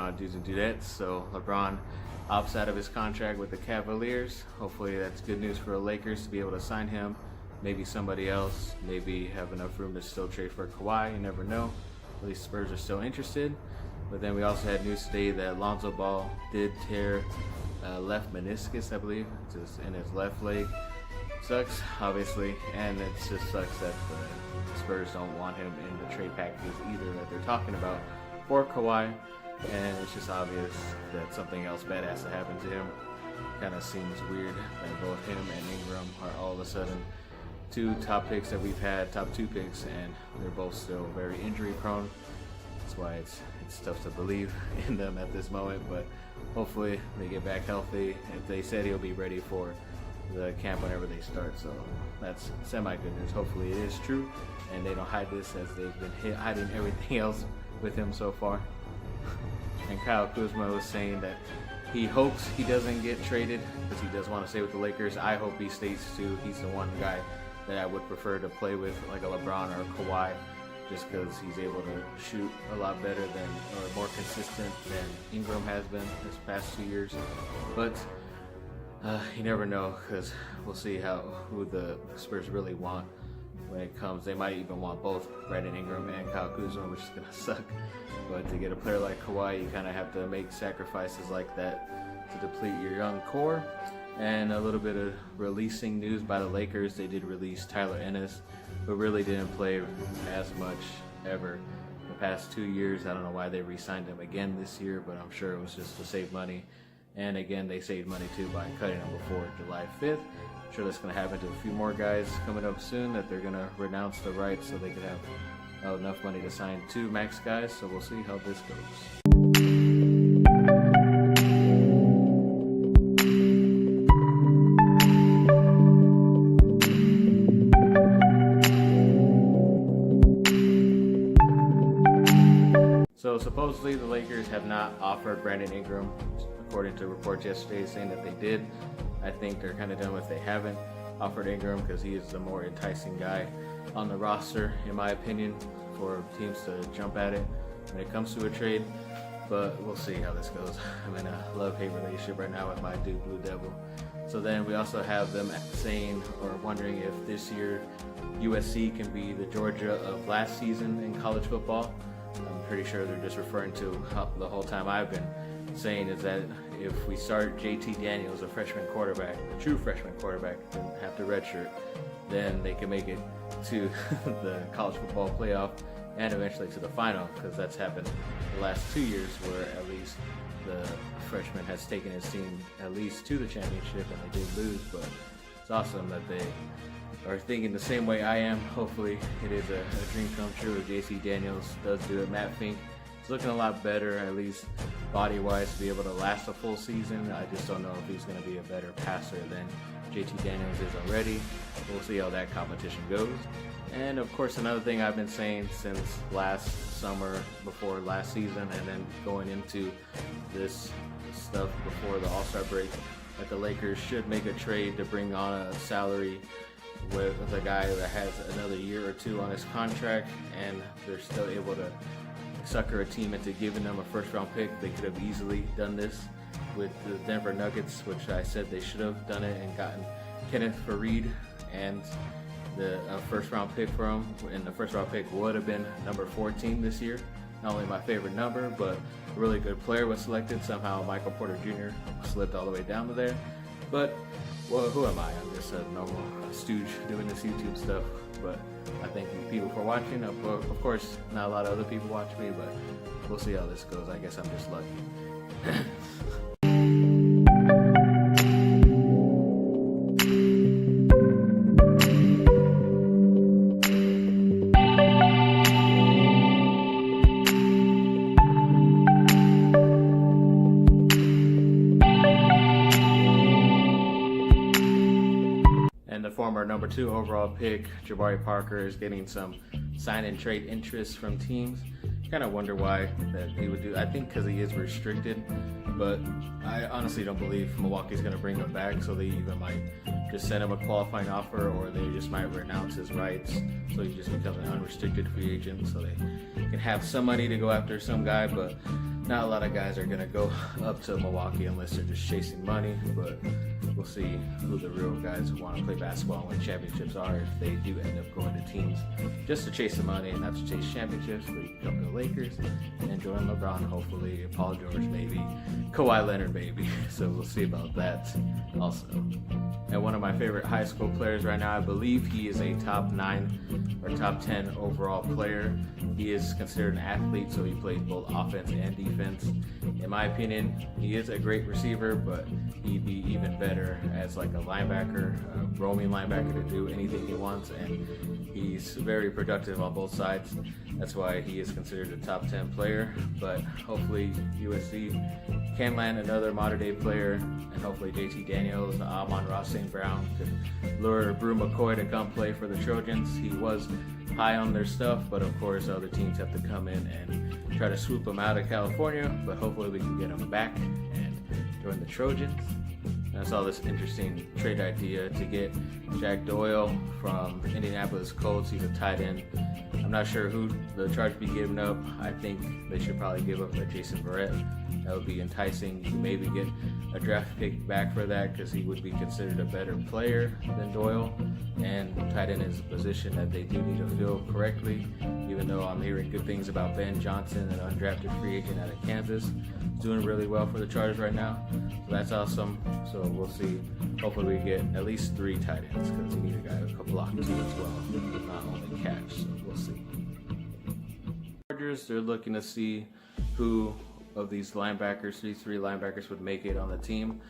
LeBron do's and dudettes. So LeBron opts out of his contract with the Cavaliers. Hopefully that's good news for the Lakers to be able to sign him. Maybe somebody else, maybe have enough room to still trade for Kawhi, you never know. At least Spurs are still interested. But then we also had news today that Lonzo Ball did tear left meniscus, I believe, just in his left leg. Sucks, obviously, and it just sucks that the Spurs don't want him in the trade packages either that they're talking about for Kawhi. And it's just obvious that something else bad has to happen to him. Kind of seems weird that both him and Ingram are all of a sudden two top picks that we've had, top two picks, and they're both still very injury prone. That's why it's tough to believe in them at this moment, but hopefully they get back healthy. If they said he'll be ready for the camp whenever they start, so that's semi-good news. Hopefully it is true, and they don't hide this as they've been hiding everything else with him so far. And Kyle Kuzma was saying that he hopes he doesn't get traded because he does want to stay with the Lakers. I hope he stays too. He's the one guy that I would prefer to play with, like a LeBron or a Kawhi, just because he's able to shoot a lot better than, or more consistent than Ingram has been this past 2 years. But you never know, because we'll see who the Spurs really want when it comes. They might even want both Brandon Ingram and Kyle Kuzma, which is gonna suck. But to get a player like Kawhi, you kind of have to make sacrifices like that to deplete your young core. And a little bit of releasing news by the Lakers. They did release Tyler Ennis, but really didn't play as much ever the past 2 years. I don't know why they re-signed him again this year, but I'm sure it was just to save money. And again, they saved money too by cutting him before July 5th. I'm sure that's going to happen to a few more guys coming up soon, that they're going to renounce the rights so they can have enough money to sign 2 max guys. So we'll see how this goes. So supposedly the Lakers have not offered Brandon Ingram, according to reports yesterday saying that they did. I think they're kind of done with they haven't offered Ingram because he is the more enticing guy on the roster, in my opinion, for teams to jump at it when it comes to a trade. But we'll see how this goes. I'm in a love-hate relationship right now with my dude Blue Devil. So then we also have them saying or wondering if this year USC can be the Georgia of last season in college football. I'm pretty sure they're just referring to the whole time I've been saying is that if we start JT Daniels, a freshman quarterback, a true freshman quarterback, and have to redshirt, then they can make it to the college football playoff and eventually to the final, because that's happened the last 2 years where at least the freshman has taken his team at least to the championship, and they did lose. But it's awesome that they are thinking the same way I am. Hopefully it is a dream come true if JC Daniels does do it. Matt Fink is looking a lot better, at least body-wise, to be able to last a full season. I just don't know if he's going to be a better passer than JT Daniels is already. We'll see how that competition goes. And of course, another thing I've been saying since last summer, before last season, and then going into this stuff before the All-Star break, that the Lakers should make a trade to bring on a salary with a guy that has another year or 2 on his contract, and they're still able to sucker a team into giving them a first-round pick. They could have easily done this with the Denver Nuggets, which I said they should have done it and gotten Kenneth Faried and the first-round pick for him. And the first-round pick would have been number 14 this year. Not only my favorite number, but a really good player was selected. Somehow Michael Porter Jr. slipped all the way down to there. But well, who am I? I'm just a normal stooge doing this YouTube stuff. But I thank you people for watching. Of course, not a lot of other people watch me, but we'll see how this goes. I guess I'm just lucky. Former number 2 overall pick, Jabari Parker, is getting some sign and trade interest from teams. Kind of wonder why that he would do. I think because he is restricted, but I honestly don't believe Milwaukee's going to bring him back, so they even might just send him a qualifying offer, or they just might renounce his rights so he just becomes an unrestricted free agent, so they can have some money to go after some guy. But not a lot of guys are going to go up to Milwaukee unless they're just chasing money, but we'll see who the real guys who want to play basketball and win championships are if they do end up going to teams just to chase the money and not to chase championships. But you can come to the Lakers and join LeBron, hopefully, Paul George maybe, Kawhi Leonard maybe. So we'll see about that also. And one of my favorite high school players right now, I believe he is a top 9 or top 10 overall player. He is considered an athlete, so he plays both offense and defense. In my opinion, he is a great receiver, but he'd be even better as like a linebacker, a roaming linebacker to do anything he wants, and he's very productive on both sides. That's why he is considered a top 10 player, but hopefully USC can land another modern day player, and hopefully JT Daniels, Amon-Ra St. Brown could lure Brew McCoy to come play for the Trojans. He was high on their stuff, but of course other teams have to come in and try to swoop him out of California, but hopefully we can get him back and join the Trojans. And I saw this interesting trade idea to get Jack Doyle from Indianapolis Colts. He's a tight end. I'm not sure who the Chargers be giving up. I think they should probably give up a Jason Verrett. That would be enticing. You can maybe get a draft pick back for that because he would be considered a better player than Doyle. And tight end is a position that they do need to fill correctly, even though I'm hearing good things about Ben Johnson, an undrafted free agent out of Kansas. He's doing really well for the Chargers right now. So that's awesome. So we'll see. Hopefully we get at least 3 tight ends because we need a guy who can block too as well, not only catch. So we'll see. Chargers, they're looking to see who of these linebackers, these 3 linebackers would make it on the team.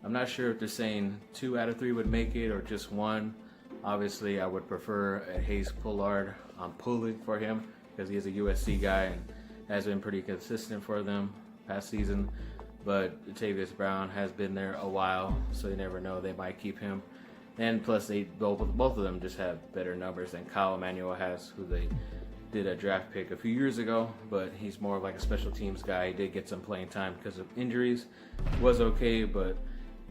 I'm not sure if they're saying 2 out of 3 would make it or just 1. Obviously, I would prefer a Hayes Pullard. I'm pulling for him because he is a USC guy and has been pretty consistent for them past season. But Tavius Brown has been there a while, so you never know, they might keep him. And plus, both of them just have better numbers than Kyle Emanuel has, who they did a draft pick a few years ago, but he's more like a special teams guy. He did get some playing time because of injuries. Was okay, but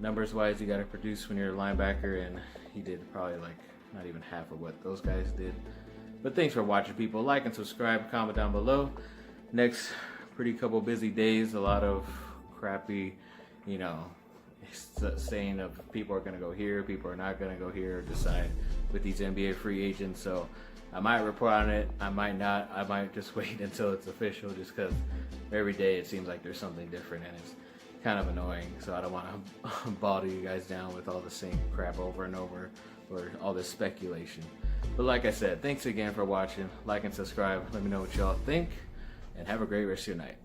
numbers wise, you got to produce when you're a linebacker, and he did probably like not even half of what those guys did. But thanks for watching, people. Like and subscribe, comment down below. Next pretty couple busy days, a lot of crappy, saying of people are going to go here, people are not going to go here, decide with these NBA free agents. So I might report on it, I might not, I might just wait until it's official, just because every day it seems like there's something different and it's kind of annoying. So I don't want to bother you guys down with all the same crap over and over or all this speculation. But like I said, thanks again for watching. Like and subscribe. Let me know what y'all think, and have a great rest of your night.